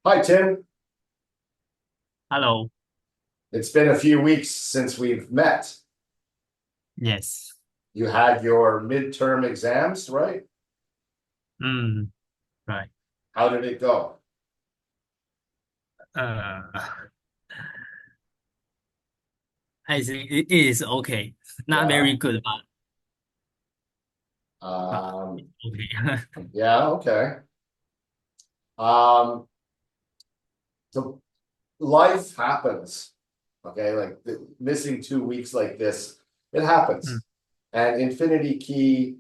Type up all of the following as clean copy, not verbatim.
Hi, Tim. Hello. It's been a few weeks since we've met. Yes. You had your midterm exams, right? Mm, right. How did it go? Uh, I think it is okay. Not Yeah. very good, but Um, okay. yeah, okay. Um, so life happens. Okay, like missing 2 weeks like this, it Mm, happens. And Infinity Key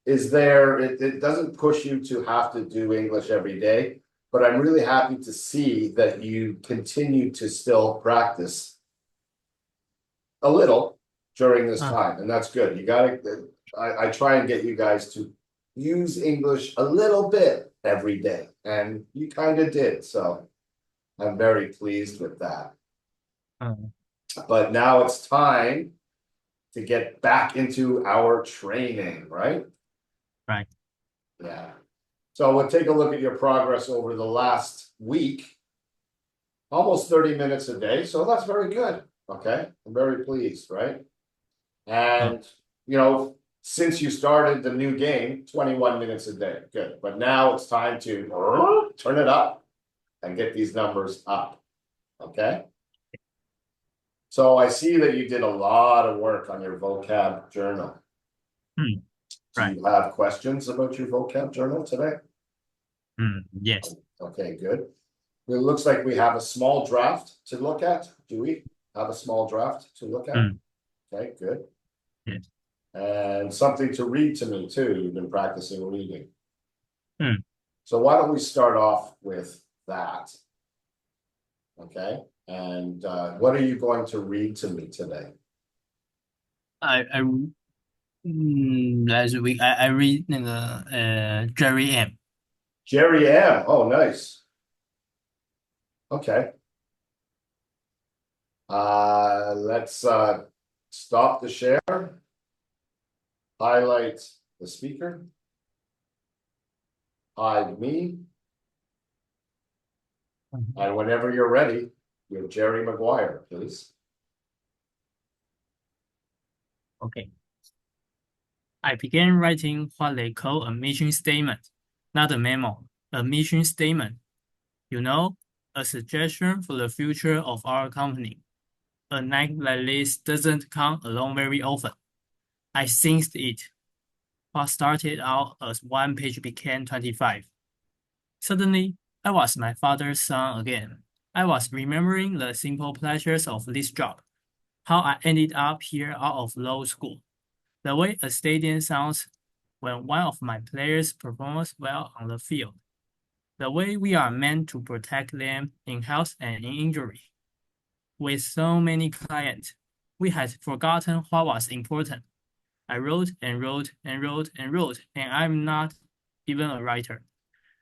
is there. It doesn't push you to have to do English every day, but I'm really happy to see that you continue to still practice a little during this uh, time, and that's good. You gotta, I try and get you guys to use English a little bit every day, and you kind of did. So I'm very pleased with that. uh, But now it's time to get back into our training, right? right. Yeah. So we'll take a look at your progress over the last week, almost 30 minutes a day. So that's very good. Okay. I'm very pleased, right? Uh, And, since you started the new game, 21 minutes a day. Good. But now it's time to turn it up and get these numbers up. Okay. So I see that you did a lot of work on your vocab journal. Do right. you have questions about your vocab journal today? Yes. Okay, good. It looks like we have a small draft to look at. Do we have a small draft to look at? Mm, Okay, good. yes. And something to read to me too. You've been practicing reading. Mm, So why don't we start off with that? Okay. And what are you going to read to me today? I last week I read 那个 Jerry M. Jerry M. Oh, nice. Okay. Let's stop the share, highlight the speaker, hide me, and whenever you're ready, you have Jerry Maguire, please. Okay. I began writing what they call a mission statement, not a memo, a mission statement. You know, a suggestion for the future of our company. A night like this doesn't come along very often. I sensed it. What started out as one page became 25. Suddenly, I was my father's son again. I was remembering the simple pleasures of this job, how I ended up here out of law school, the way a stadium sounds when one of my players performs well on the field, the way we are meant to protect them in health and in injury. With so many clients, we had forgotten what was important. I wrote and wrote and wrote and wrote, and I'm not even a writer.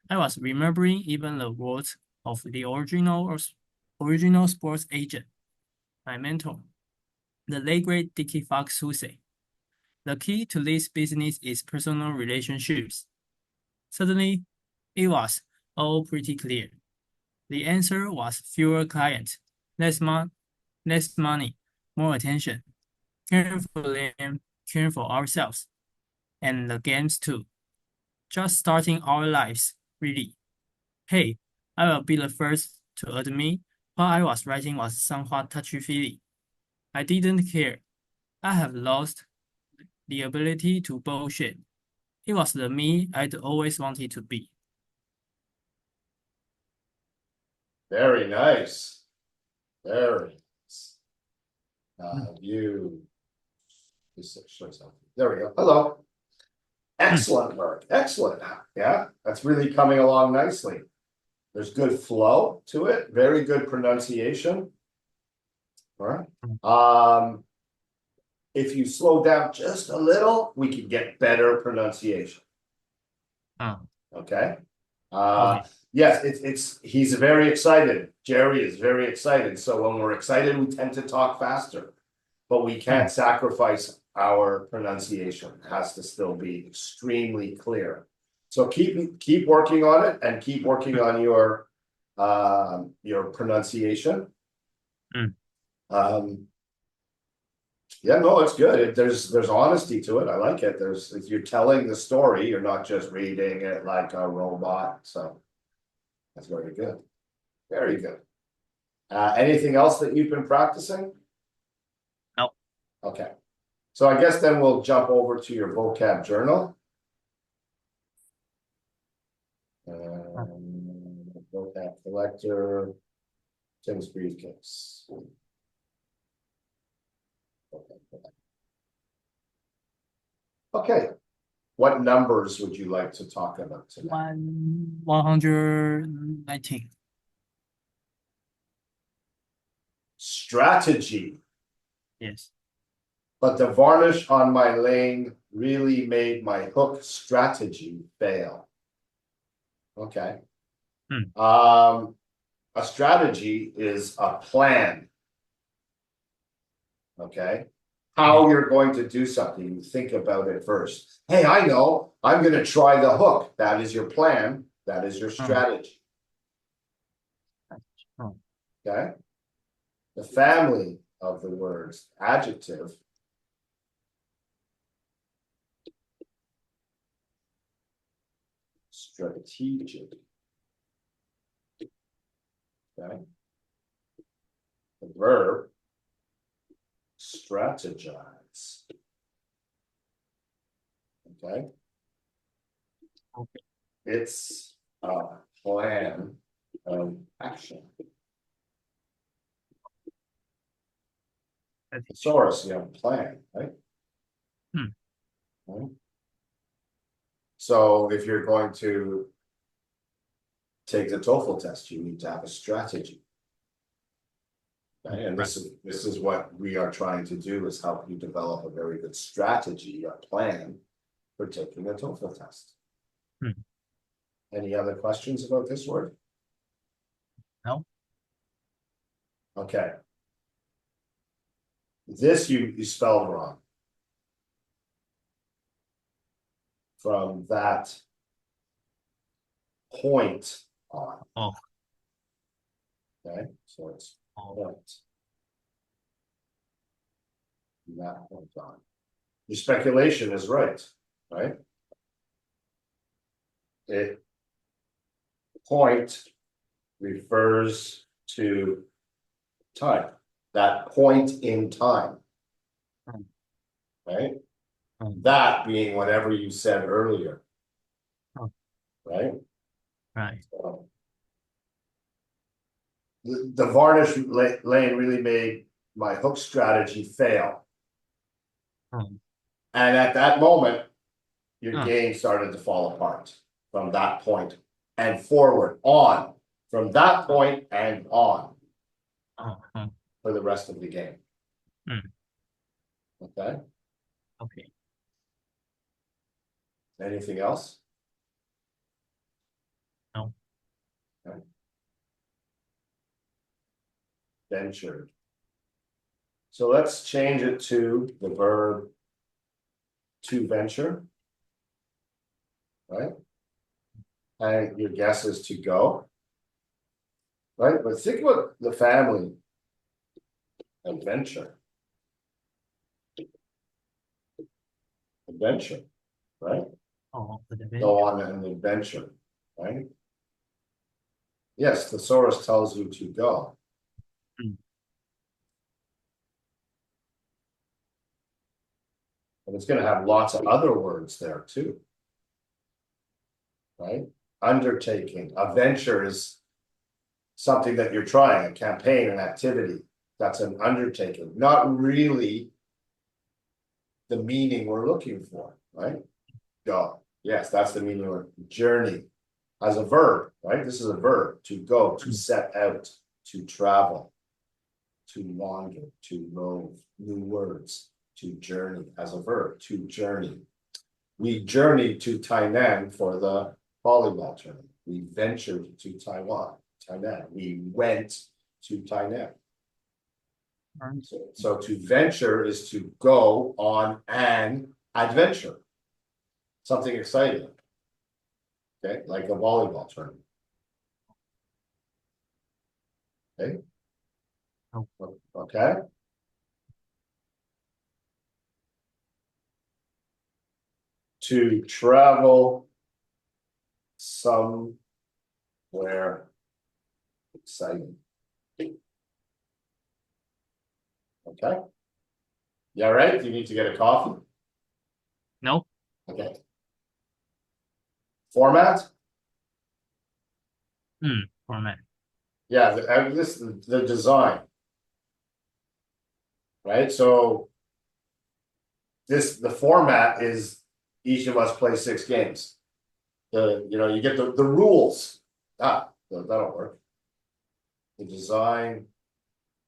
I was remembering even the words of the original sports agent, my mentor, the late great Dickie Fox Soucy. The key to this business is personal relationships. Suddenly, it was all pretty clear. The answer was fewer clients, less money, more attention, caring for them, caring for ourselves, and the games too. Just starting our lives, really. Hey, I will be the first to admit what I was writing was somewhat touchy-feely. I didn't care. I have lost the ability to bullshit. It was the me I'd always wanted to be. Very nice. Very nice. Mm, You, show something. There we go. Hello. mm, Excellent work. Excellent. Yeah, that's really coming along nicely. There's good flow to it. Very good pronunciation. All right. mm. If you slow down just a little, we can get better pronunciation. Ah, Okay. Uh, okay. yes, he's very excited. Jerry is very excited. So when we're excited, we tend to talk faster, but we can't Mm, sacrifice our pronunciation. It has to still be extremely clear. So keep working on it and keep working mm, on your your pronunciation. Mm. Yeah, no, it's good. There's honesty to it. I like it. You're telling the story. You're not just reading it like a robot. So that's very good. Very good. Anything else that you've been practicing? No. Okay. So I guess then we'll jump over to your vocab journal. Vocab collector, Tim's briefcase. Okay. What numbers would you like to talk about today? 119. Strategy. Yes. But the varnish on my lane really made my hook strategy fail. Okay. A strategy is a plan. Okay. How you're going to do something, you think about it first. Hey, I know, I'm going to try the hook. That is your plan. That is your strategy. Okay. The family of the words, adjective. Strategic. Okay. The verb, strategize. Okay. It's a plan of action. Thesaurus, you have a plan, right? Right? So if you're going to take the TOEFL test, you need to have a strategy. Okay? And this is what we are trying to do, is help you develop a very good strategy, a plan for taking a TOEFL test. Any other questions about this word? No. Okay. This you spelled wrong. From that point on. Oh. Okay, so it's point. From that point on. Your speculation is right? It point refers to time. That point in time. Right? That being whatever you said earlier. Right? Right. So, the varnish lane really made my hook strategy fail. And at that moment, your game started to fall apart from that point and forward on. From that point and on. For the rest of the game. Okay. Okay. Anything else? No. Okay. Ventured. So let's change it to the verb to venture. Right? And your guess is to go. Right? But think about the family adventure. Adventure, right? Go on an adventure, right? Yes, thesaurus tells you to go. But it's going to have lots of other words there too. Right? Undertaking. A venture is something that you're trying, a campaign, an activity. That's an undertaking. Not really the meaning we're looking for, right? Go. Yes, that's the meaning of journey. As a verb, right? This is a verb. To go, to set out, to travel, to wander, to rove. New words. To journey as a verb, to journey. We journeyed to Tainan for the volleyball tournament. We ventured to Tainan. We went to Tainan. So to venture is to go on an adventure. Something exciting. Okay, like a volleyball tournament. Okay. Oh. Okay. To travel somewhere exciting. Okay. You all right? You need to get a coffee? No. Okay. Format? Format. Yeah, the design. Right? So the format is each of us play 6 games. You get the rules. That'll work. The design,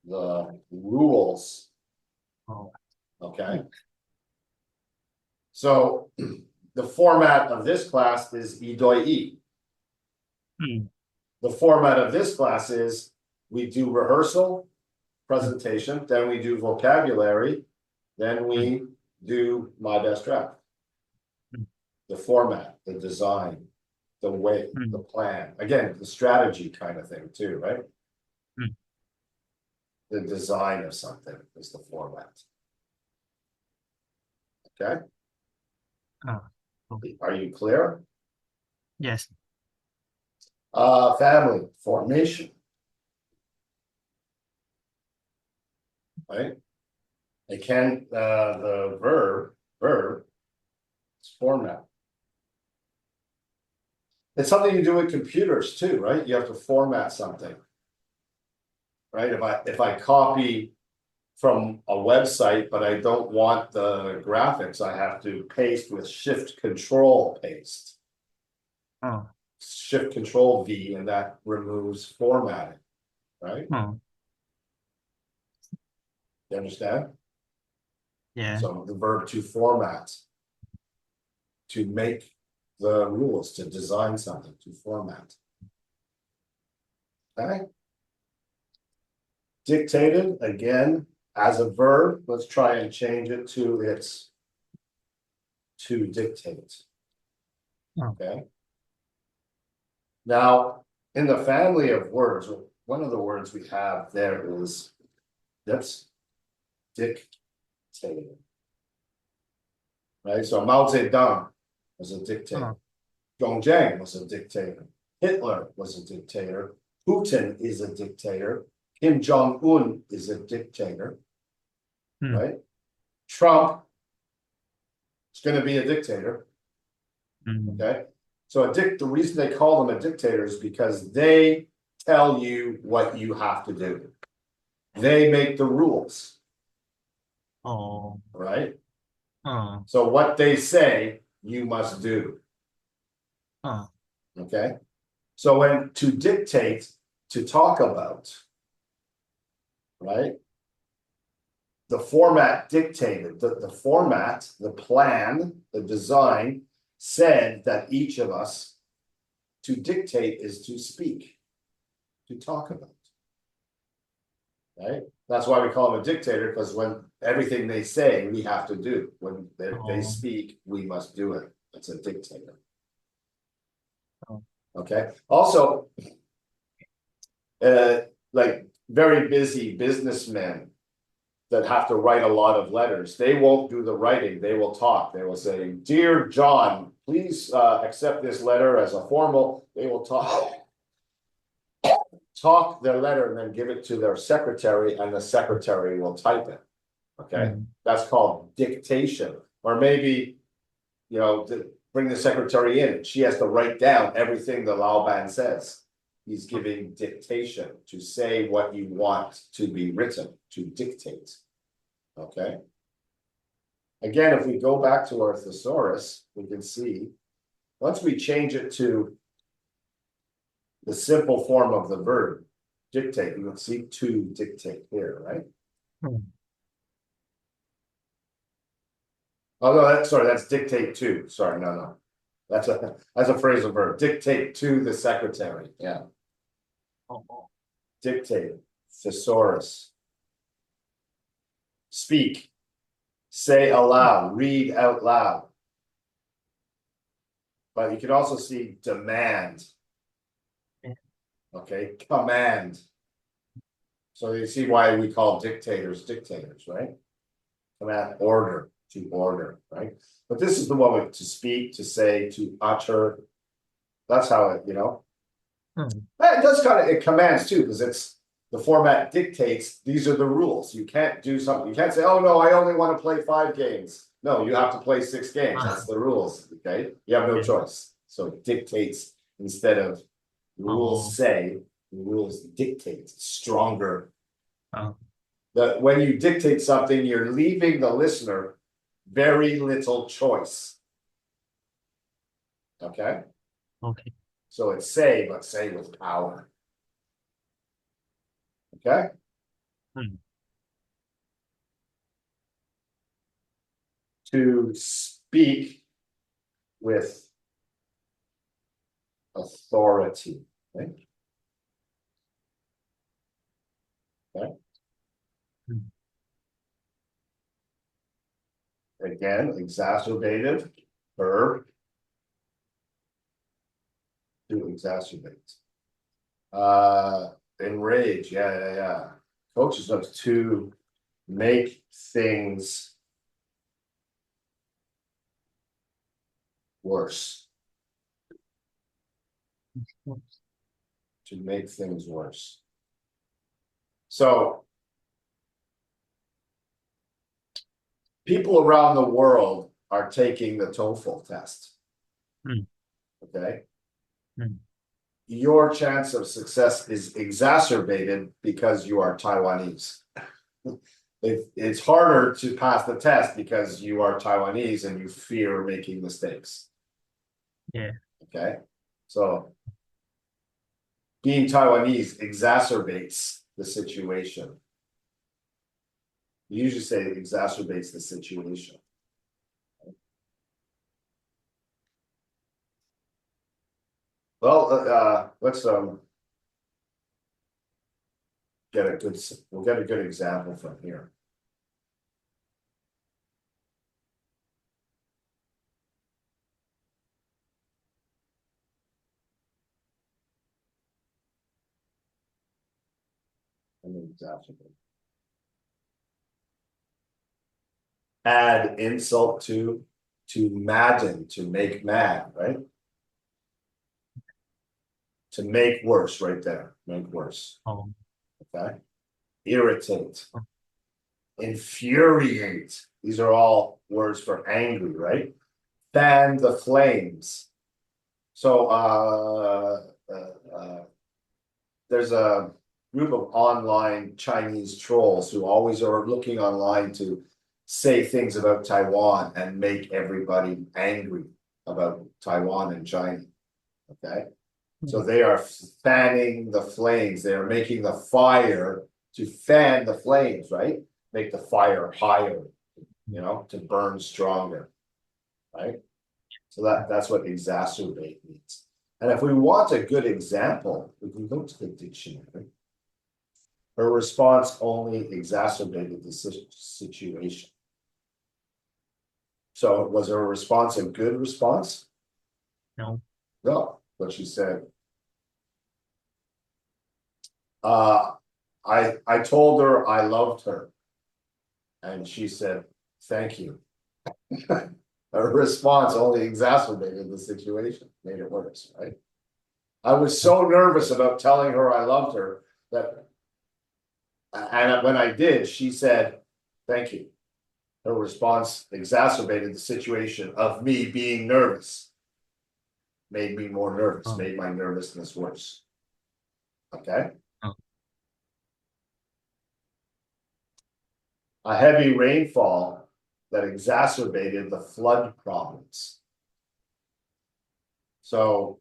the rules. Oh. Okay. So the format of this class is E-doi-E. The format of this class is we do rehearsal, presentation, then we do vocabulary, then we do my best draft. The format, the design, the way, the plan. Again, the strategy kind of thing too, right? The design of something is the format. Okay? Okay. Are you clear? Yes. Family formation. Right? Again, the verb is format. It's something you do with computers too, right? You have to format something. Right? If I copy from a website, but I don't want the graphics, I have to paste with Shift Control paste. Shift Control V, and that removes formatting, right? You understand? Yeah. So the verb to format, to make the rules, to design something, to format. Okay. Dictated, again, as a verb, let's try and change it to its to dictate. Okay. Now, in the family of words, one of the words we have there is this, dictator. Right, so Mao Zedong was a dictator. Dong Jiang was a dictator. Hitler was a dictator. Putin is a dictator. Kim Jong-un is a dictator. Right? Trump is going to be a dictator. Okay. So the reason they call them a dictator is because they tell you what you have to do. They make the rules. Oh. Right? So what they say, you must do. Okay. So when to dictate, to talk about, right? The format dictated, the format, the plan, the design said that each of us to dictate is to speak, to talk about. Right? That's why we call him a dictator, because when everything they say, we have to do. When they speak, we must do it. That's a dictator. Okay. Also, like very busy businessmen that have to write a lot of letters, they won't do the writing, they will talk. They will say, "Dear John, please accept this letter as a formal." They will talk their letter and then give it to their secretary, and the secretary will type it. Okay, that's called dictation. Or maybe, bring the secretary in, she has to write down everything the Laoban says. He's giving dictation, to say what you want to be written, to dictate. Okay. Again, if we go back to our thesaurus, we can see, once we change it to the simple form of the verb, dictate, you can see to dictate here, right? Oh, no, that's dictate to. Sorry, no. That's a phrasal verb. Dictate to the secretary. Yeah. Dictate, thesaurus. Speak, say aloud, read out loud. But you can also see demand. Okay, command. So you see why we call dictators dictators, right? Command order, to order, right? But this is the one with to speak, to say, to utter. That's how it, It does kind of, it commands too, because it's the format dictates, these are the rules. You can't do something, you can't say, oh no, I only want to play 5 games. No, you have to play 6 games. That's the rules, okay? You have no Yeah. choice. So it dictates instead of rules say, rules dictate, stronger. That when you dictate something, you're leaving the listener very little choice. Okay? Okay. So it's say, but say with power. Okay? To speak with authority. Okay? Okay? Again, exacerbated verb to exacerbate. Enrage, yeah. Coaches us to make things worse. To make things worse. So people around the world are taking the TOEFL test. Okay. Your chance of success is exacerbated because you are Taiwanese. It's harder to pass the test because you are Taiwanese and you fear making mistakes. Yeah. Okay. So being Taiwanese exacerbates the situation. You usually say it exacerbates the situation. Well, let's we'll get a good example from here. Exacerbate. Add insult to madden, to make mad, right? To make worse, right there. Make worse. Okay. Irritate. Infuriate. These are all words for angry, right? Fan the flames. So there's a group of online Chinese trolls who always are looking online to say things about Taiwan and make everybody angry about Taiwan and China. Okay. So they are fanning the flames. They are making the fire to fan the flames, right? Make the fire higher, to burn stronger, right? So that's what exacerbate means. And if we want a good example, we can go to the dictionary. Her response only exacerbated the situation. So was her response a good response? No. No, but she said, I told her I loved her. And she said, thank you. Her response only exacerbated the situation, made it worse, right? I was so nervous about telling her I loved her that, and when I did, she said, thank you. Her response exacerbated the situation of me being nervous. Made me more nervous, made my nervousness worse. Okay? A heavy rainfall that exacerbated the flood problems. So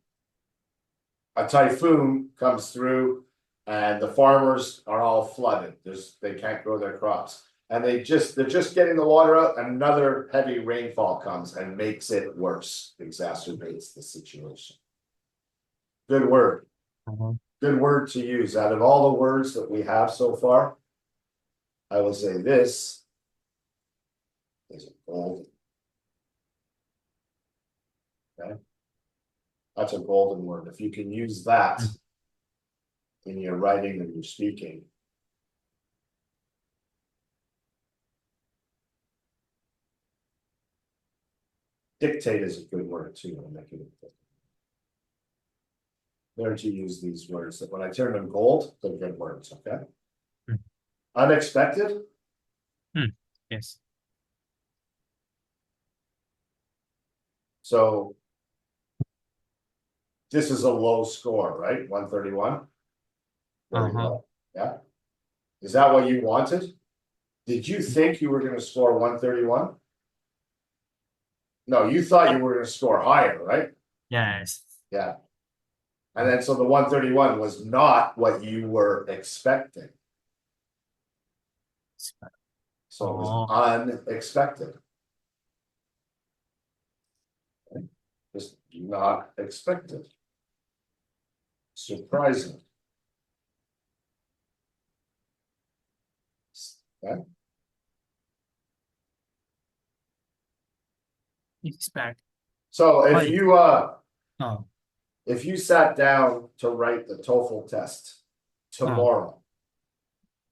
a typhoon comes through and the farmers are all flooded. They can't grow their crops. And they're just getting the water out, and another heavy rainfall comes and makes it worse, exacerbates the situation. Good word. Good word to use. Out of all the words that we have so far, I will say this is a golden. Okay. That's a golden word. If you can use that in your writing and your speaking, Dictate is a good word too. I'll make it. Learn to use these words that when I turn them gold, they're good words, okay? Mm. Unexpected. Yes. So this is a low score, right? 131. Very low. Yeah. Is that what you wanted? Did you think you were going to score 131? No, you thought you were going to score higher, right? Yes. Yeah. And then so the 131 was not what you were expecting. So it was unexpected. Okay. Just not expected. Surprising. Okay. Expect. So if Right. you Oh. if you sat down to write the TOEFL test tomorrow,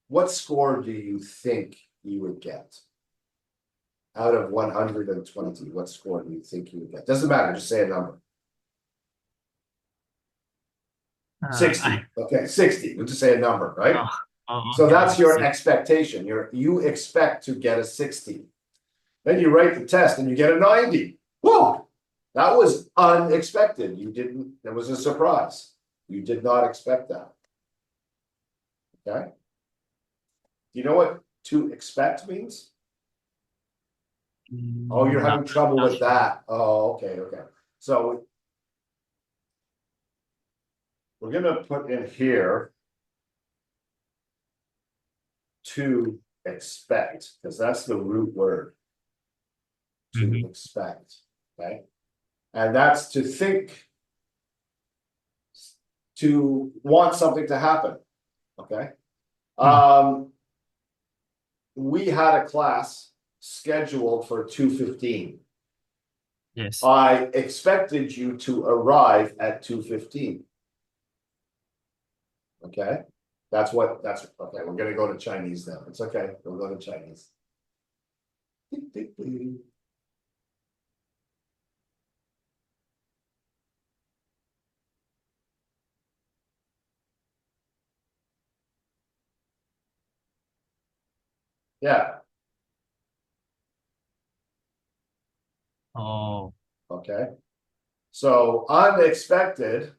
what score do you think you would get? Out of 120, what score do you think you would get? Doesn't matter, just say a number. 60. Okay, 60. We'll just say a number, right? So Okay. that's your expectation. You expect to get a 60. Then you write the test and you get a 90. Whoa! That was unexpected. You didn't, it was a surprise. You did not expect that. Okay. Do you know what to expect means? Oh, you're having trouble with that. Oh, okay, okay. So we're gonna put in here to expect, because that's the root word. To expect, okay? And that's to think, to want something to happen, okay? We had a class scheduled for 2:15. Yes. I expected you to arrive at 2:15. Okay, that's okay. We're gonna go to Chinese now. It's okay. We'll go to Chinese. Yeah. Oh. Okay. So unexpected.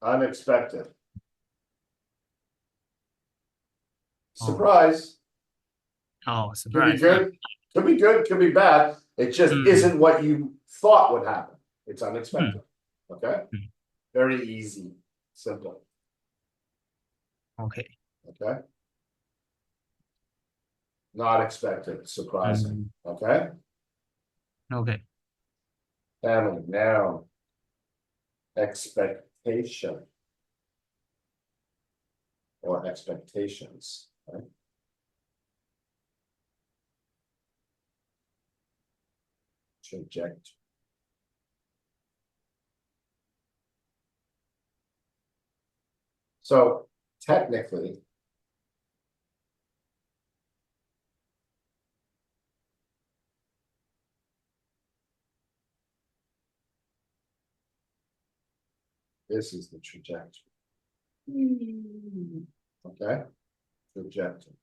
Unexpected. Surprise. Oh, Could be surprise. good. Could be good. Could be bad. It just isn't what you thought would happen. It's unexpected. Okay. Very easy. Simple. Okay. Okay. Not expected. Surprising. Okay. Okay. Family noun. Expectation. Or expectations. Right? Trajectory. So technically, this is the trajectory. Okay, trajectory.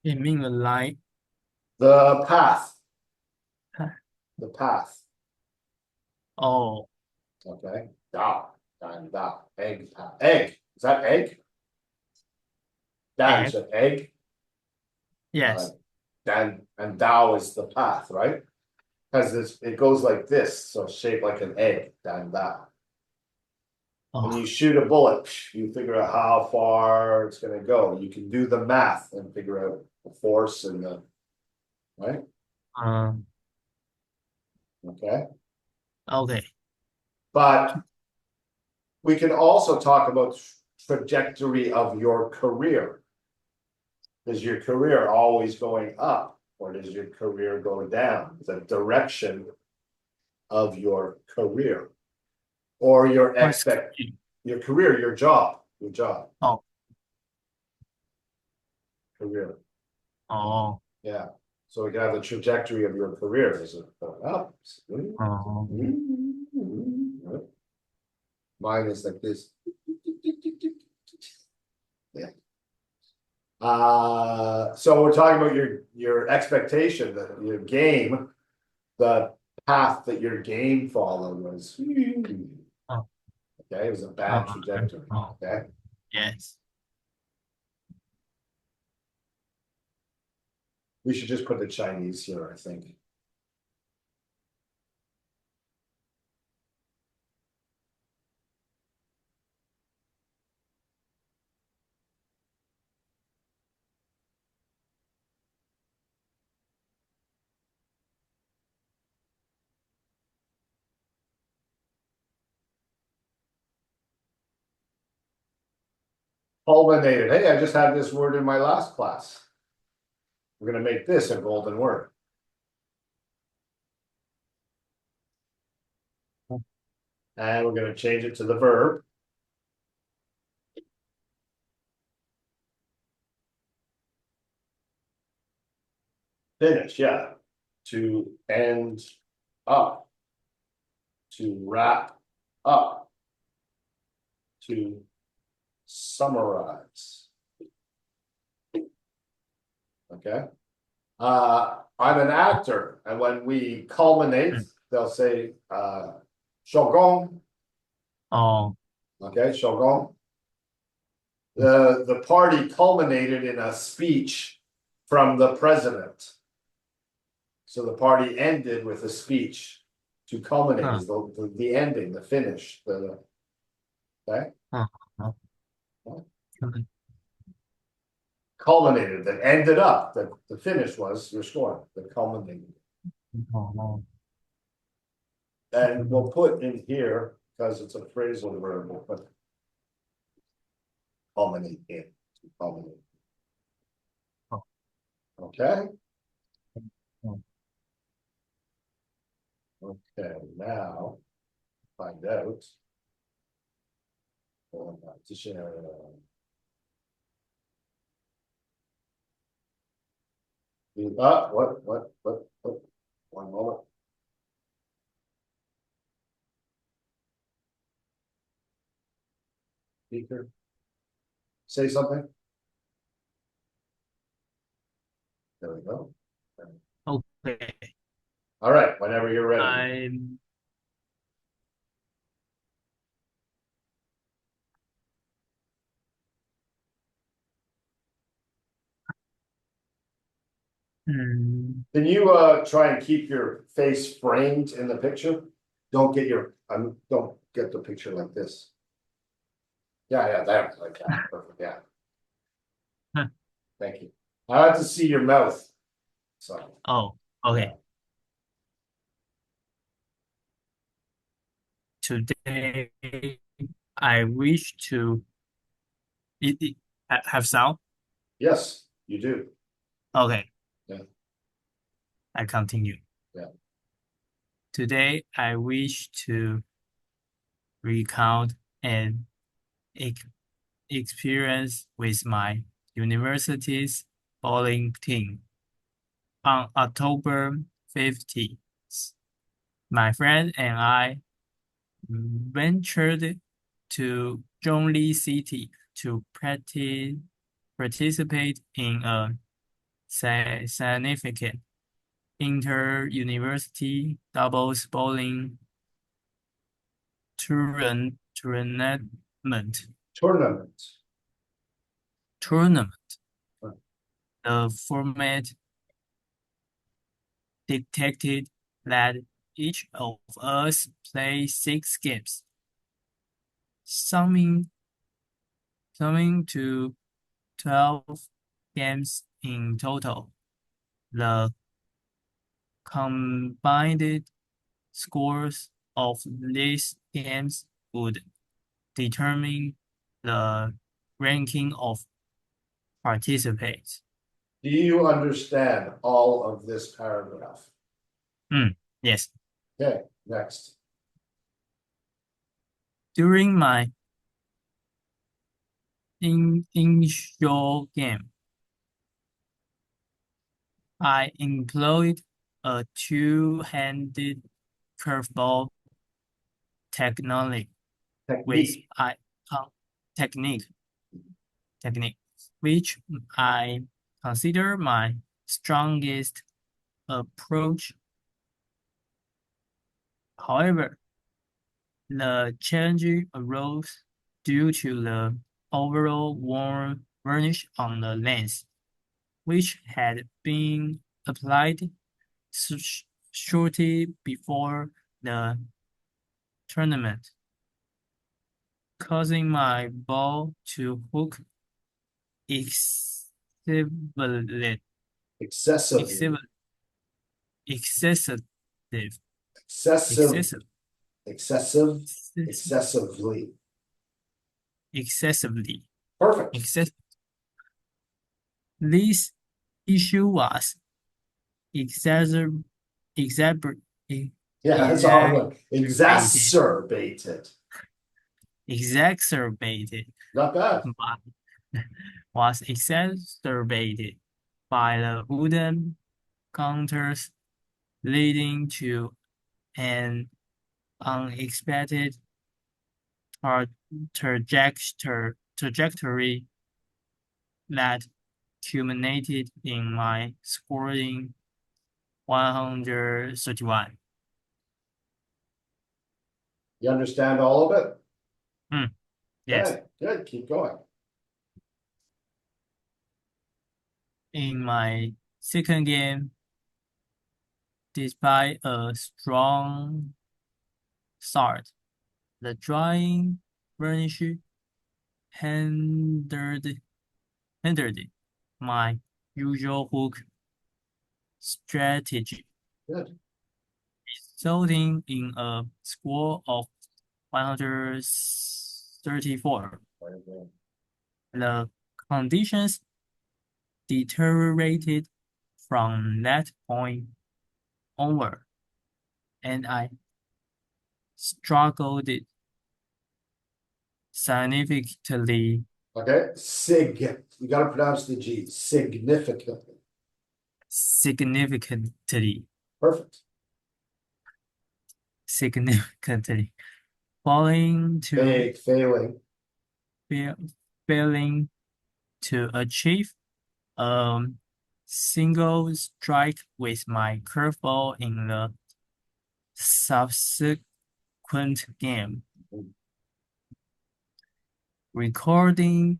It means a line. The path. The path. Oh. Okay. Da. Dan, da. Egg. Egg. Is that egg? Dan is an egg. Yes. Dan and Dao is the path, right? Because this it goes like this, so shaped like an egg. Dan da. When you shoot a bullet, you figure out how far it's going to go. You can do the math and figure out the force and the right. Okay. Okay. But we can also talk about trajectory of your career. Is your career always going up, or does your career go down? The direction of your career, or your career, your job. Oh. career. Oh, Yeah. So we can have the trajectory of your career. Is it going up? oh, Mine is like this. Yeah. So we're talking about your expectation that your game, the path that your game followed was oh, okay, it was a bad oh, trajectory. oh, Okay. yes. We should just put the Chinese here, I think. Culminated. Hey, I just had this word in my last class. We're gonna make this a golden word. And we're gonna change it to the verb. Finish, yeah. To end up. To wrap up. To summarize. Okay. I'm an actor, and when we culminate, they'll say Shogun. Oh, Okay, Shogun. The party culminated in a speech from the president. So the party ended with a speech. To culminate is the ending, the finish, the okay. okay. Culminated, that ended up, the finish was your score, the culminated. Oh, And we'll put in here, because it's a phrasal verb, we'll put culminate in, to culminate. oh, Okay, oh. okay, now find out. What? One moment. Speaker. Say something. There we go. Okay. All right, whenever you're ready. I'm Can you try and keep your face framed in the picture? Don't get don't get the picture like this. Yeah, that like that. Perfect. Yeah. Thank you. I have to see your mouth. So oh, okay. yeah. Today I wish to have sound. Yes, you do. Okay. Yeah. I continue. Yeah. Today I wish to recount an experience with my university's bowling team. On October 15th, my friend and I ventured to Zhongli City to participate in a significant inter-university doubles bowling tournament. Tournament. Right. The format dictated that each of us play 6 games, summing to 12 games in total. The combined scores of these games would determine the ranking of participants. Do you understand all of this paragraph? Yes. Okay, next. During my initial game, I employed a two-handed curveball technology with Technique. technique, which I consider my strongest approach. However, the challenge arose due to the overall worn varnish on the lens, which had been applied shortly before the tournament, causing my ball to hook excessively, Excessively. excessive, Excessive. excessive, Excessive. excessive, Excessively. excessively, Perfect. excessive. This issue was exacerbated, Yeah, that's a hard one. Exacerbated. exacerbated Not bad. by, was exacerbated by the wooden counters, leading to an unexpected trajectory that culminated in my scoring 131. You understand all of it? Yes. Okay, good. Keep going. In my second game, despite a strong start, the drying varnish hindered my usual hook strategy, Good. resulting in a score of 134. Very good. The conditions deteriorated from that point onward, and I struggled significantly, Okay. You got to pronounce the G. Significantly. significantly, Perfect. failing to Failing. failing to achieve a single strike with my curveball in the subsequent game. Recognizing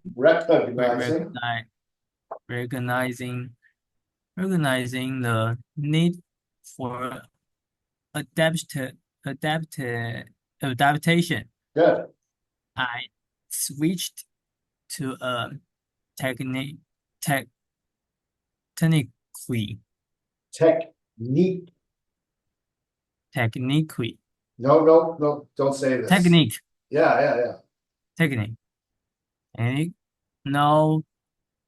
the need for adaptation, Good. I switched to a technique technically Technique. No. Don't say this. technique Yeah. technique and now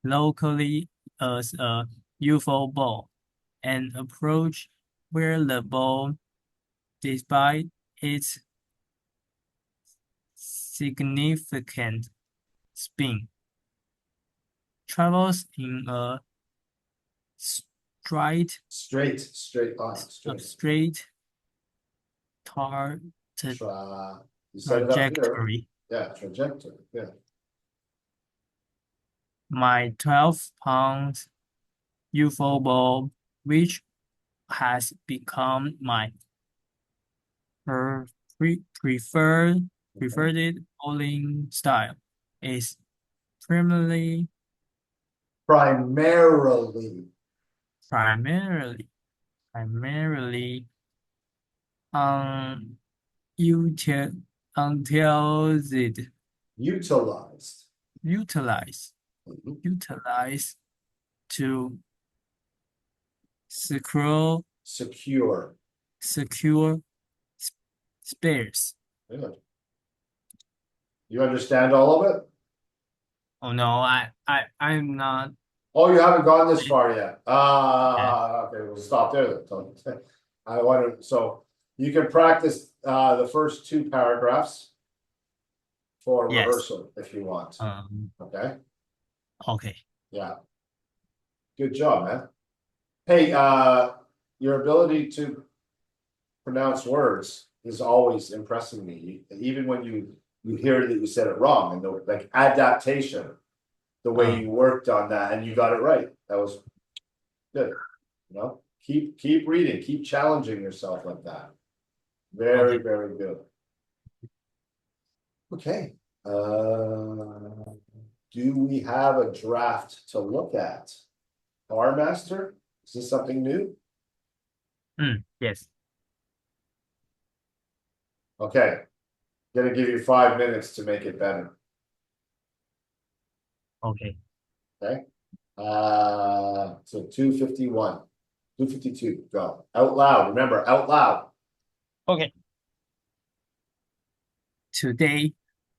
locally as a UFO ball, an approach where the ball, despite its significant spin, travels in a straight line. straight You set it up here. trajectory. Yeah, trajectory. Yeah. My 12-pound UFO ball, which has become my preferred bowling style, is primarily Primarily. util utilized Utilized. utilized Mhm. utilized to secure Secure. spares. Good. You understand all of it? Oh no, I'm not. Oh, you haven't gone this far yet. Yeah. Okay, we'll stop there then. I wanted, so you can practice the first two paragraphs for Yes. rehearsal if you want. Okay. Okay. Yeah. Good job, man. Hey, your ability to pronounce words is always impressing me, even when you hear that you said it wrong, and the like adaptation, the way you worked on that, and you got it right. That was good. You know, keep reading, keep challenging yourself like that. Very, Okay. very good. Okay. Do we have a draft to look at? Bar Master? Is this something new? Yes. Okay. Gonna give you 5 minutes to make it better. Okay. Okay. So 251, 252, go. Out loud. Remember, out loud. Okay. Today,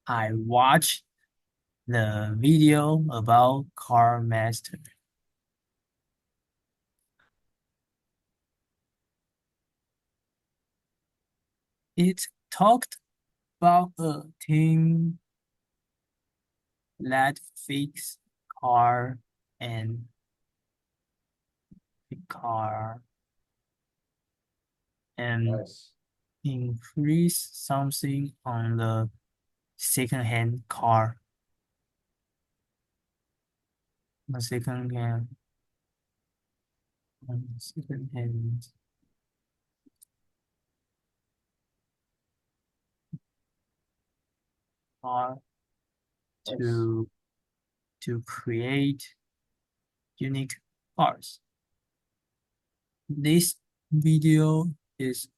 I watched the video about Car Master. It talked about a team that fix car and car and Nice. increase something on the second-hand car. The second-hand car Nice. to create unique cars. This video is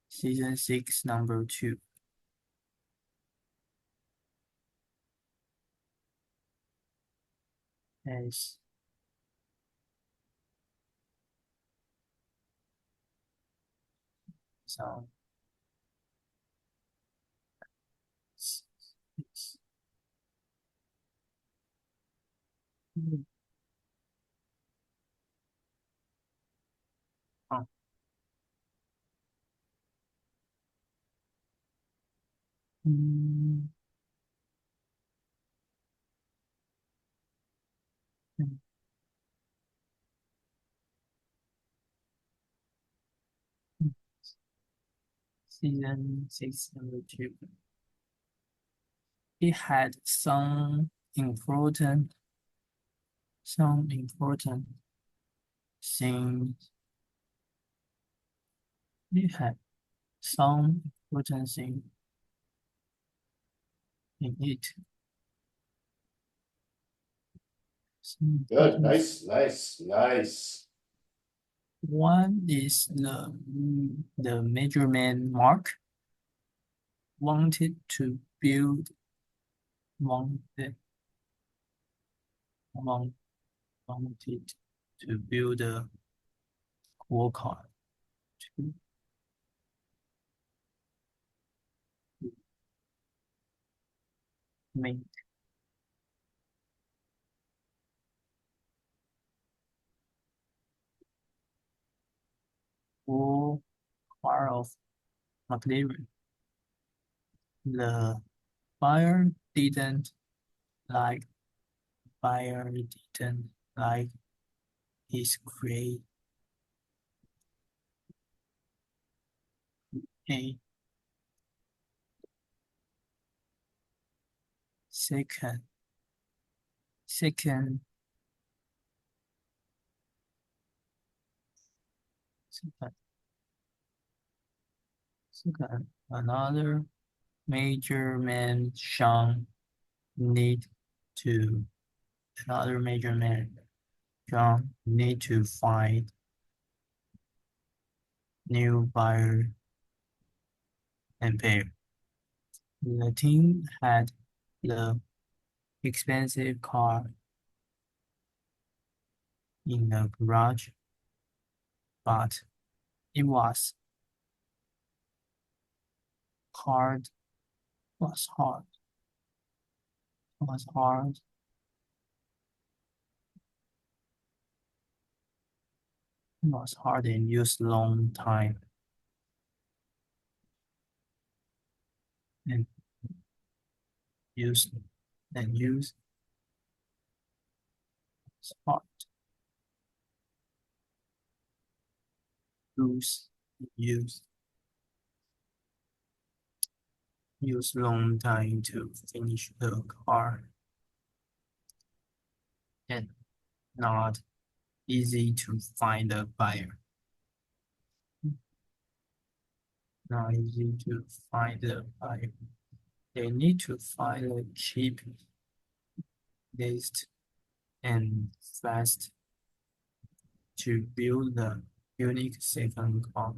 season 6, number 2. As so it's oh, mm, mm, mm. Season 6, number 2. It had some important things. It had some important thing in it. Some Good. important- Nice, nice, nice. One is the measurement mark wanted to build wanted want- wanted to build a cool car to make cool car of McLaren. The buyer didn't like buyer didn't like his create a second second second second another major man need to another major man John need to find new buyer and pair. The team had the expensive car in the garage, but it hard, was hard, was hard, was hard and used long time and used and used hard. use long time to finish the car and not easy to find a buyer. Not easy to find a buyer. They need to find a cheap list and fast to build the unique second car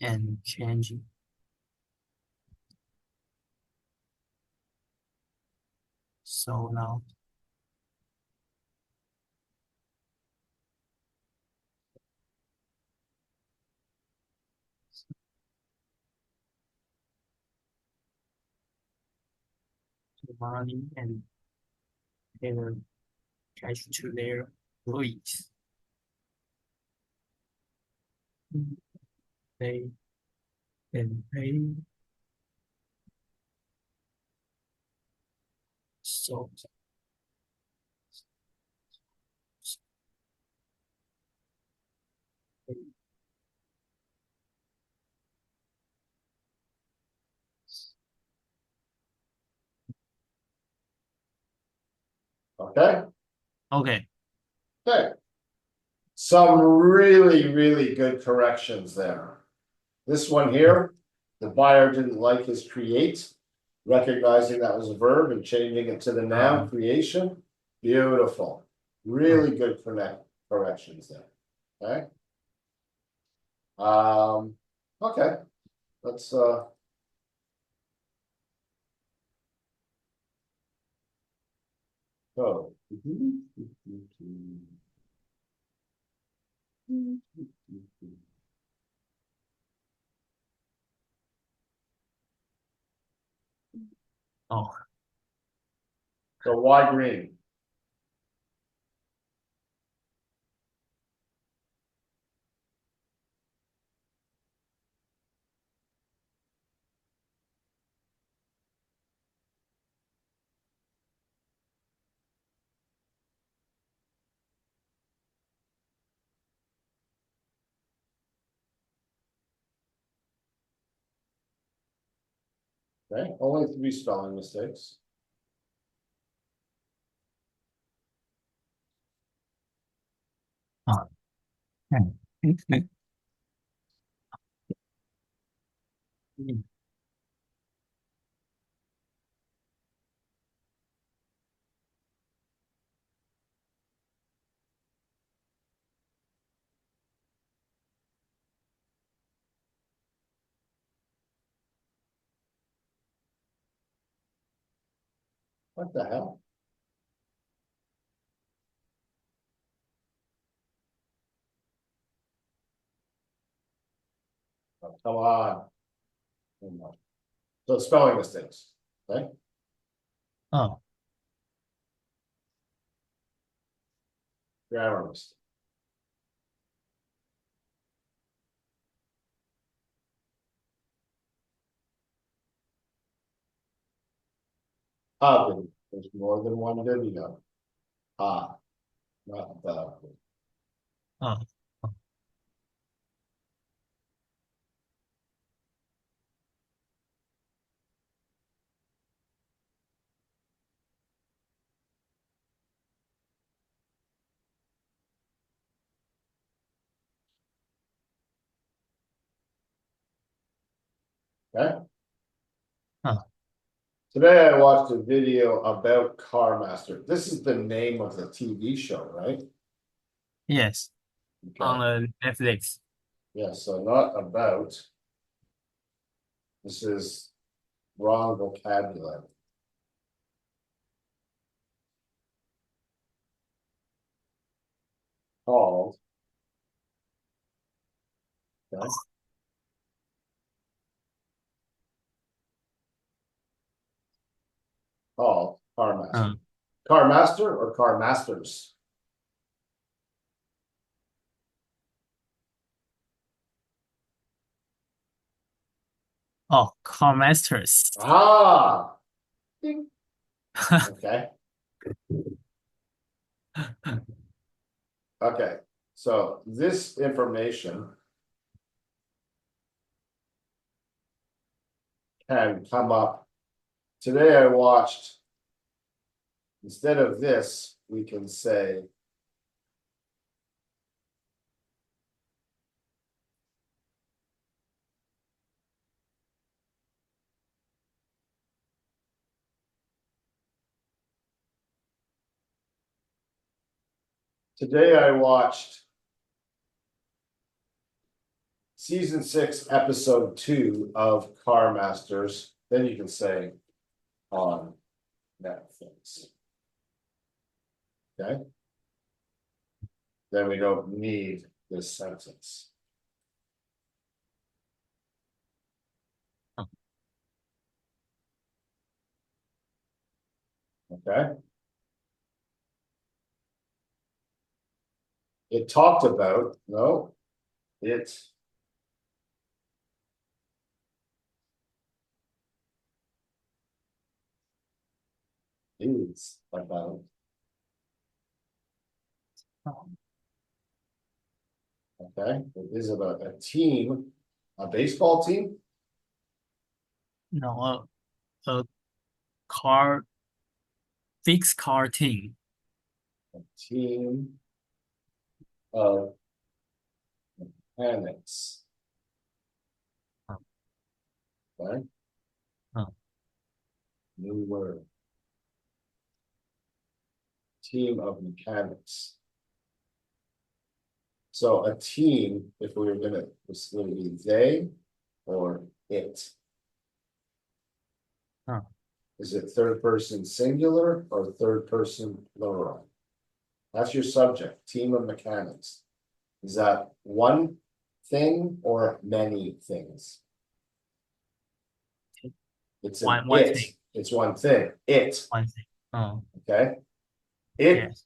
and change it. So now the money and their cash to their employees. They can pay so Okay, okay. okay. Some really, really good corrections there. This one here, the buyer didn't like his create, recognizing that was a verb and changing it to the noun creation. Beautiful. Really good corrections there. Okay. Okay. Let's go. Oh, So why green? Okay, only 3 spelling mistakes. What the hell? Oh, come on. Come on. So spelling mistakes, okay? oh, Grammar mistakes. There's more than one video. Not the. oh, Okay. oh, Today I watched a video about Car Master. This is the name of the TV show, right? yes, Okay. on Netflix. Yeah, so not about. This is wrong vocabulary. Called. Okay. Called Car Master. Car Master or Car Masters? Oh, Car Masters. Ah. Ding. Okay. Okay. So this information can come up. Today I watched, instead of this, we can say, today I watched season 6, episode 2 of Car Masters. Then you can say on Netflix. Okay. Then we don't need this sentence. Okay. It talked about, no, it is about, okay, it is about a team, a baseball team, No, a car, fixed car team. a team of mechanics. Okay. Oh. New word. Team of mechanics. So a team, if we were gonna, this would be they or it. Huh. Is it third person singular or third person plural? That's your subject, team of mechanics. Is that one thing or many things? It's an One it. thing. It's one thing. It. One thing. Oh, Okay. It, yes.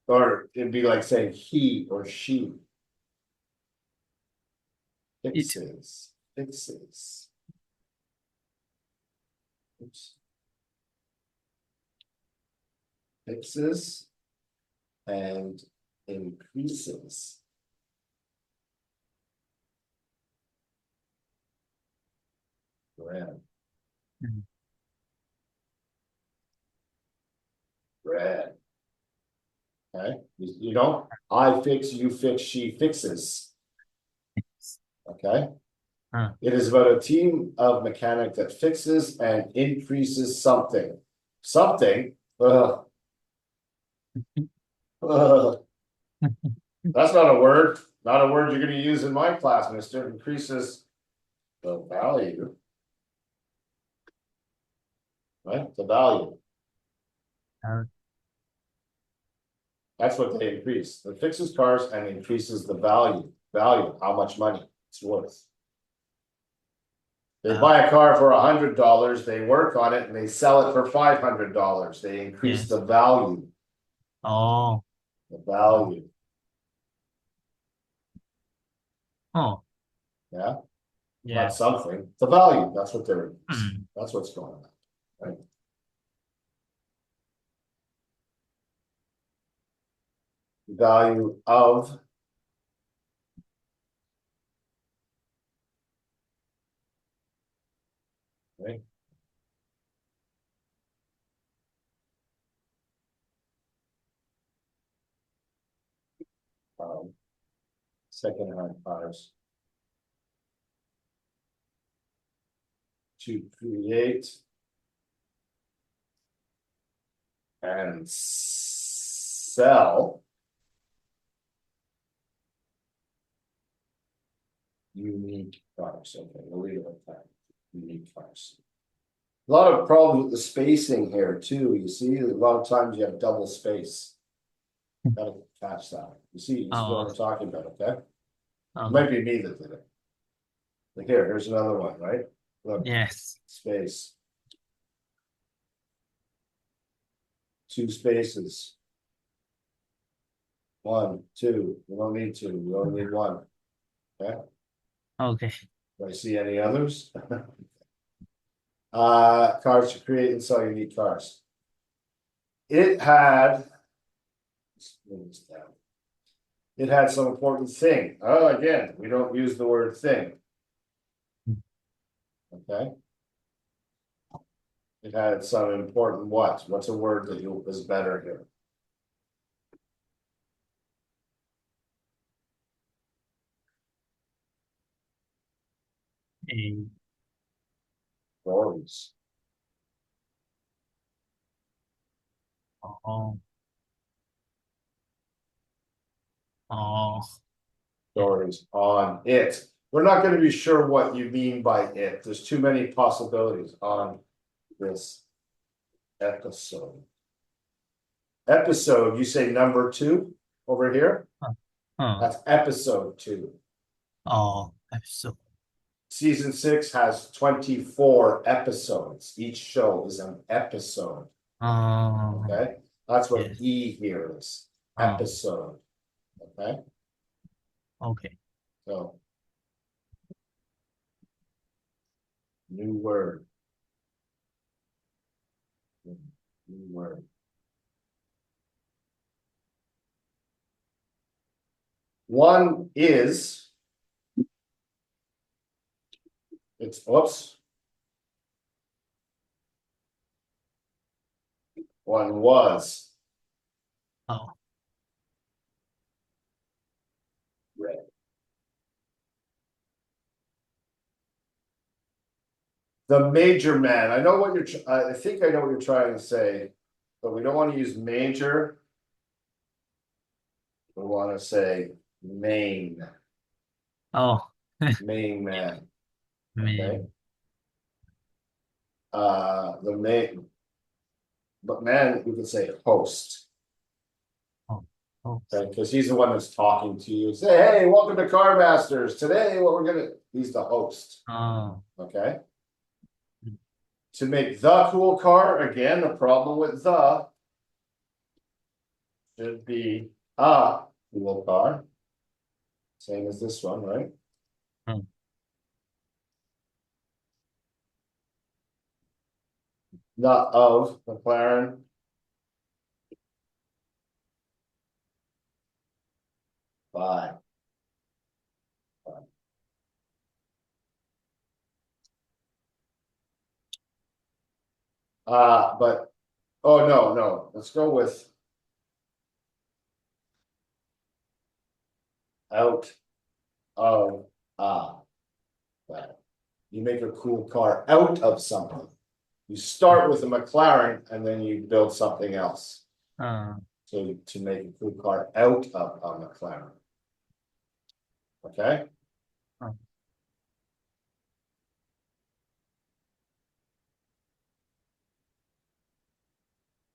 or it'd be like saying he or she. Fixes. Fixes. Oops. Fixes and increases. Red. Mhm. Red. Okay, you know, I fix, you fix, she fixes. Okay. Huh. It is about a team of mechanics that fixes and increases something. Something. That's not a word. Not a word you're going to use in my class, mister. Increases the value. Right? The value. Uh, That's what they increase. It fixes cars and increases the value. Value, how much money it's worth. They buy a car for $100, they work on it and they sell it for $500. They increase Yes. the value. Oh, The value. oh, Yeah. yeah. Not something. The value. That's what they're. Mm. That's what's going on. Right. Value of. Right. Second-hand cars. To create and sell unique cars. Okay, we'll leave it at that. Unique cars. A lot of problems with the spacing here too. You see, a lot of times you have double space. Gotta catch that. You see what I'm talking about, okay? It might be me that did it. Like here's another one, right? Look, Yes. space. 2 spaces. 1, 2. We don't need 2. We only need 1. Okay. Okay. Do I see any others? Cars to create and sell unique cars. It had. this down. It had some important thing. Oh, again, we don't use the word thing. Okay. It had some important what? What's a word that is better here? A Stories. oh oh Stories on it. We're not going to be sure what you mean by it. There's too many possibilities on this episode. Episode, you say number 2 over here? That's episode 2. episode. Season 6 has 24 episodes. Each show is an episode. Okay, that's what yes. E here is. Episode. Okay. Okay. So new word. New word. One is. It's oops. One was. Oh. Red. The major man. I know what you're. I think I know what you're trying to say, but we don't want to use major. We want to say main. Oh. Main man. Man. Okay. The main. But man, we could say host. Oh. Okay, because he's the one that's talking to you. Say, hey, welcome to Car Masters. Today, what we're gonna. He's the host. Okay. To make the cool car, again, the problem with the should be a cool car. Same as this one, right? Not of McLaren. By. But oh no, let's go with out of that. You make a cool car out of something. You start with a McLaren and then you build something else. So to make a cool car out of a McLaren. Okay.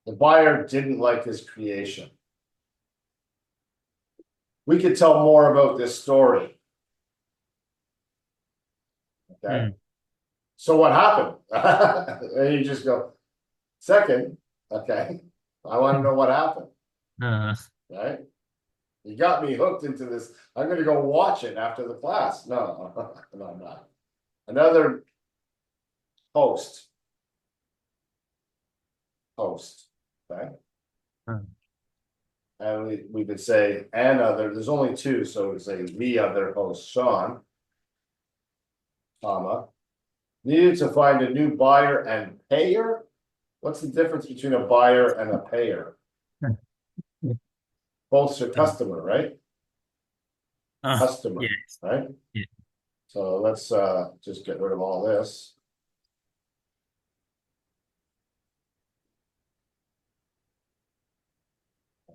The buyer didn't like his creation. We could tell more about this story. Okay. So what happened? And you just go, second, okay. I want to know what happened. Right? You got me hooked into this. I'm going to go watch it after the class. No, no, I'm not. Another host. Okay. And we could say an other. There's only 2, so we say the other host, Sean, comma, needed to find a new buyer and payer. What's the difference between a buyer and a payer? Both are customer, right? Customer, yes. right? Yeah. So let's just get rid of all this.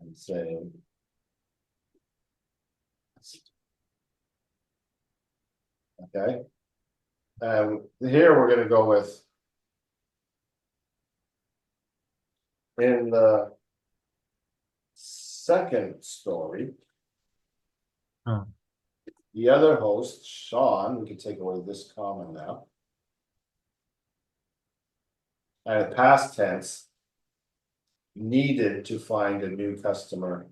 And say, okay. Here we're going to go with in the second story. The other host, Sean, we can take away this comma now. And past tense, needed to find a new customer.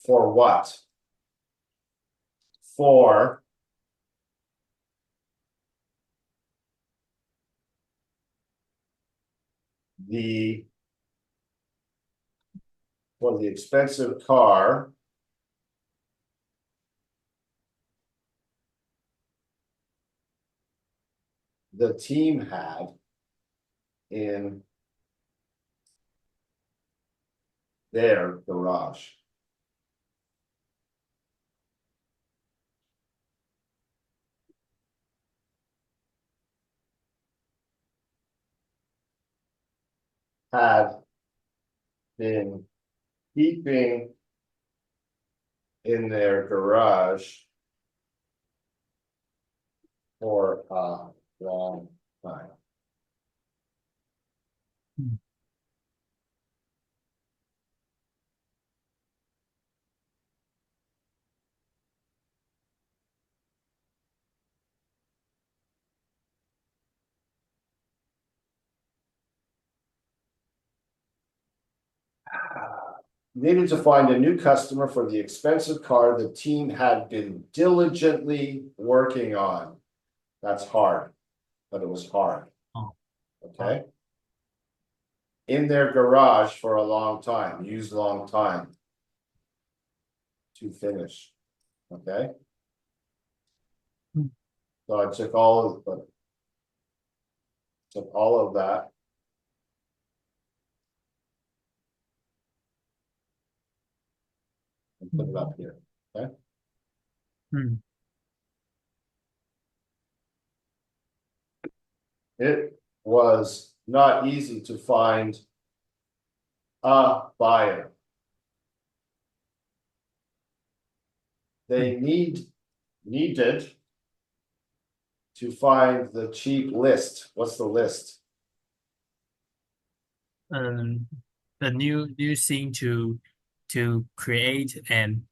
For what? For the for the expensive car the team had in their garage. Had been keeping in their garage for a long time. Needed to find a new customer for the expensive car the team had been diligently working on. That's hard, but it was hard. Oh. Okay. In their garage for a long time, used long time to finish. Okay. So I took all of that. And put it up here. Okay. It was not easy to find a buyer. They needed to find the cheap list. What's the list? The new thing to create and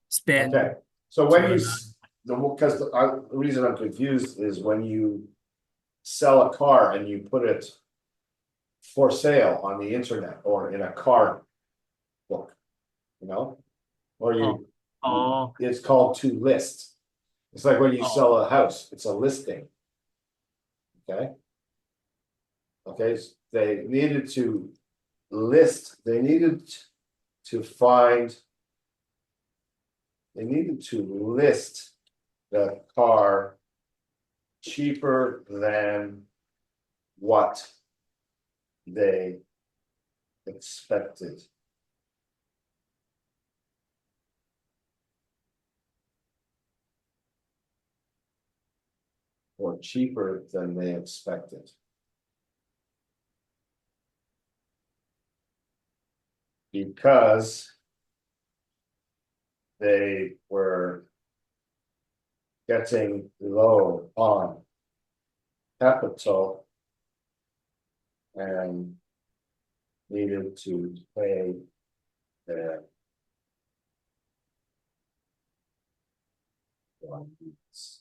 spend. Okay, so when you because the reason I'm confused is when you sell a car and you put it for sale on the internet or in a car book, you know, or you it's called to list. It's like when you sell a house, it's a listing. Okay. Okay, so they needed to list, they needed to list the car cheaper than what they expected. Or cheaper than they expected. Because they were getting low on capital and needed to pay their loans.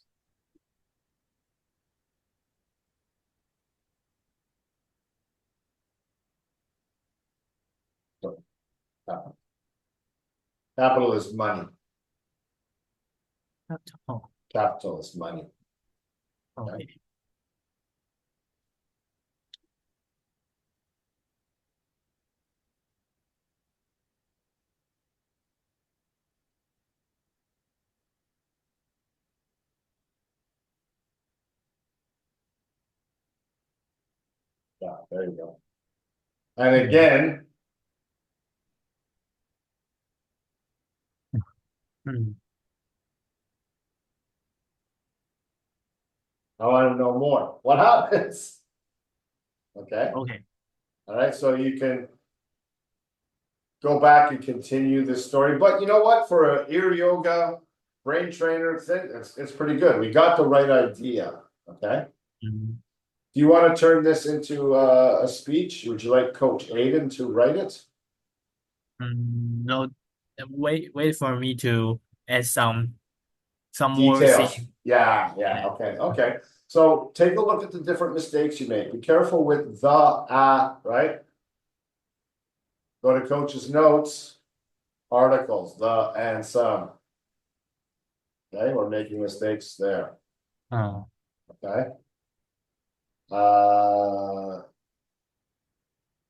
Capital is money. Capital is money. Okay. Yeah, there you go. And again, I want to know more. What happens? Okay. Okay. All right. So you can go back and continue this story. But you know what? For an ear yoga brain trainer thing, it's pretty good. We got the right idea. Okay. Do you want to turn this into a speech? Would you like Coach Aiden to write it? No, wait for me to add some more Details. things. Yeah. Okay. So take a look at the different mistakes you make. Be careful with the right? Go to Coach's notes, articles, the and some. Okay, we're making mistakes there. Okay.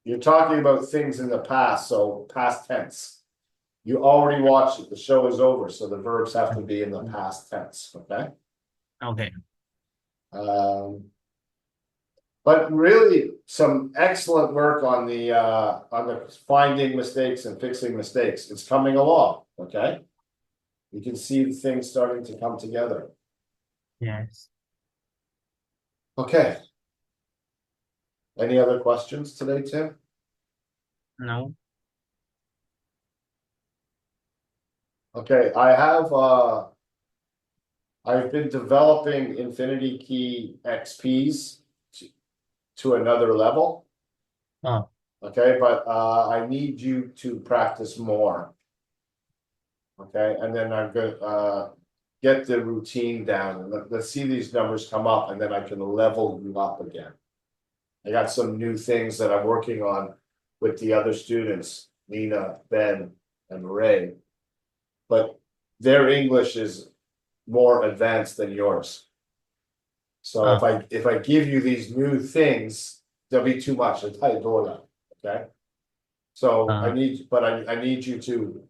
You're talking about things in the past, so past tense. You already watched it, the show is over, so the verbs have to be in the past tense, okay? Okay. But really some excellent work on the finding mistakes and fixing mistakes. It's coming along, okay? You can see the things starting to come together. Yes. Okay. Any other questions today, Tim? No. Okay, I've been developing Infinity Key XPs to another level. Oh, Okay, but I need you to practice more. Okay, and then I'm gonna get the routine down and let's see these numbers come up and then I can level you up again. I got some new things that I'm working on with the other students, Nina, Ben, and Ray. But their English is more advanced than yours. So if I give you these new things, there'll be too much. Okay. So I need you to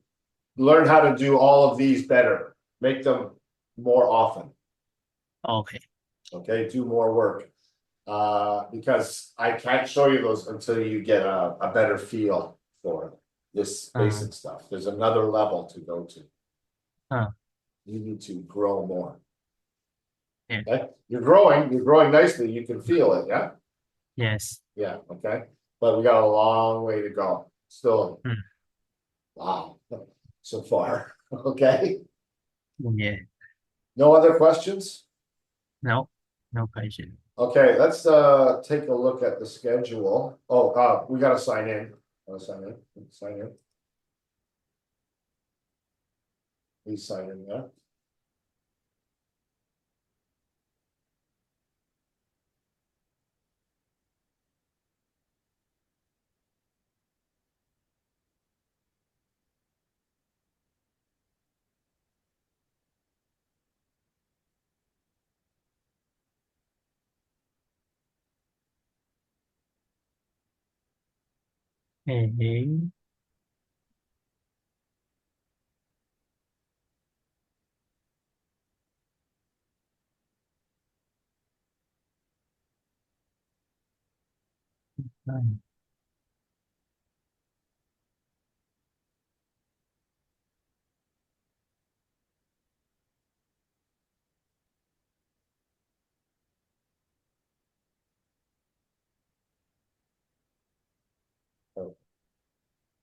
learn how to do all of these better, make them more often. okay. Okay, do more work. Because I can't show you those until you get a better feel for this basic stuff. There's another level to go to. You need to grow more. Yeah. Okay, you're growing nicely. You can feel it, yeah? Yes. Yeah, okay. But we got a long way to go. Still, wow, so far. Okay. Yeah. No other questions? No. No question. Okay, let's take a look at the schedule. Oh, we gotta sign in. Sign in. Please sign in there. Hey.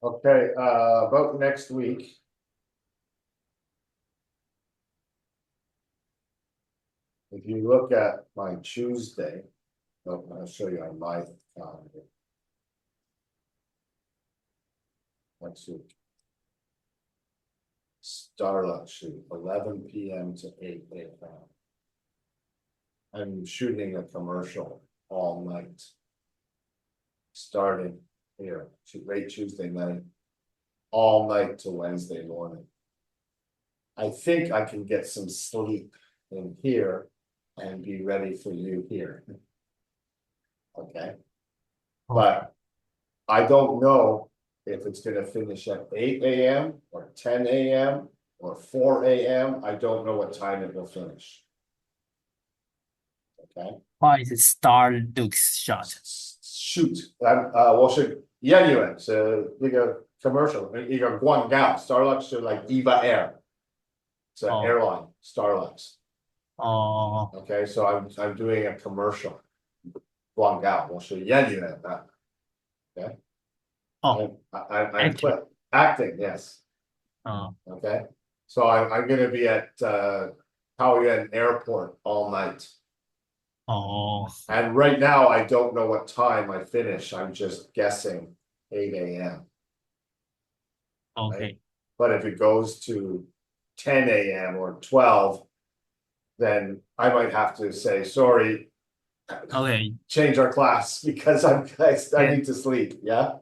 Okay, about next week. If you look at my Tuesday, I'll show you on my calendar. Next week. Starlight shoot, 11 p.m. to 8 a.m. I'm shooting a commercial all night. Starting here, late Tuesday night, all night to Wednesday morning. I think I can get some sleep in here and be ready for you here. Okay. But I don't know if it's gonna finish at 8 a.m. or 10 a.m. or 4 a.m. I don't know what time it will finish. Okay. Why is it Star Looks shot? Shoot，我是演员，是那个 commercial，一个广告 ，Starlux 是 like Eva Air，it's an airline Starlux。Okay, so I'm doing a commercial 广告，我是演员的。Okay. I'm acting, yes. Okay, so I'm gonna be at Taoyuan Airport all night. And right now, I don't know what time I finish. I'm just guessing 8 a.m. Okay. Right? But if it goes to 10 a.m. or 12, then I might have to say, sorry, Okay. change our class because I need to sleep. Yeah.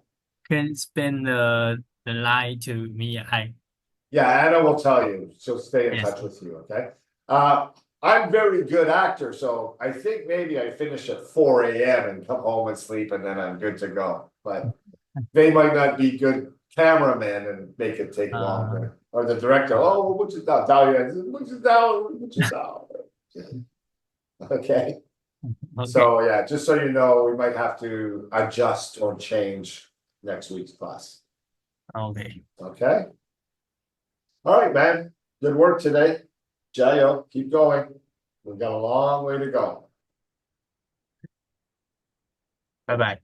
Can spend the line to me. Yeah, Anna will tell you. She'll stay in Yes. touch with you. Okay. I'm very good actor, so I think maybe I finish at 4 a.m. and come home and sleep, and then I'm good to go. But they might not be good cameramen and make it take longer. Or the director, oh, what's it down? What's it down? What's it down? Okay. Okay. So yeah, just so you know, we might have to adjust or change next week's class. Okay. Okay. All right, man. Good work today. Jayo, keep going. We've got a long way to go. Bye bye.